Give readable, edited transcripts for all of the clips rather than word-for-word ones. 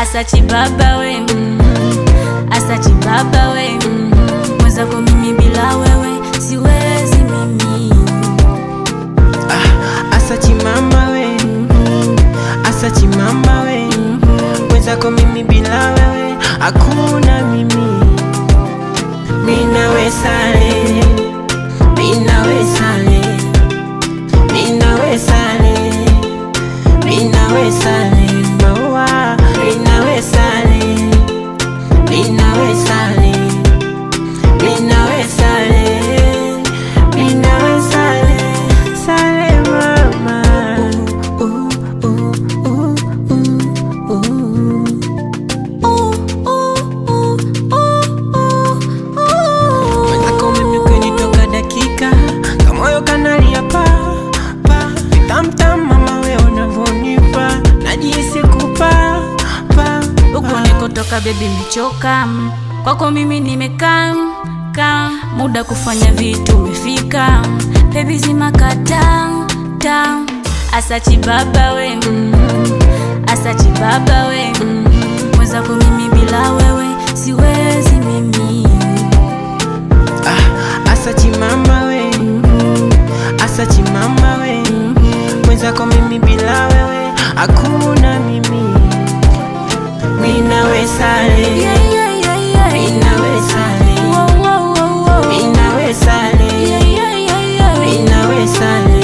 Asachi baba we, asachi baba we, mwenzako mimi bila wewe siwezi mimi. Asachi mama we, asachi mama we, mwenzako mimi bila wewe hakuna mimi. Mina we sale, mina we sale, mina we sale, mina we sale, maua, mina we sale, mina we sale, mina we sale, mina we sale, sale mama. Mwenzako mimi ukinitoka dakika kamoyo kanalia pa tam mama we unavonipa najihisi kupa pa. Uko nikotoka baby nimechoka, kwako mimi nimekaa muda kufanya vitu umefika, baby zima kata ta. Asachi baba we, asachi baba we, mwenzako mimi bila wewe siwezi mimi. Asachi mama we, asachi mama we, mwenzako mimi bila wewe hakuna mimi. Mina we sale, mina we sale, mina we sale, mina we sale,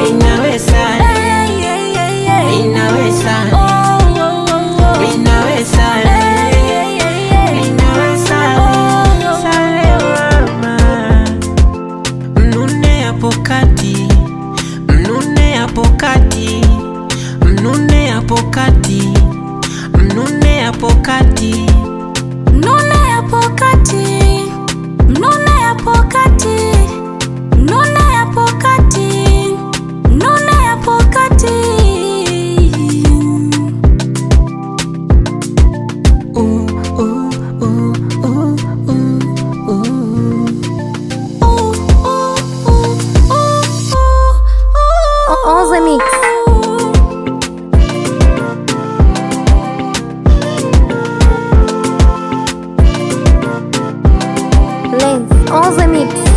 mina we sale, mina we sale, mina we sale, mina we sale, sale mama. Mnune hapo kati, mnune hapo kati, mnune hapo kati, mnune hapo kati, Mnune hapo kati, mnune hapo kati, mnune hapo kati, mnune hapo kati. On the mix. Lens on the mix.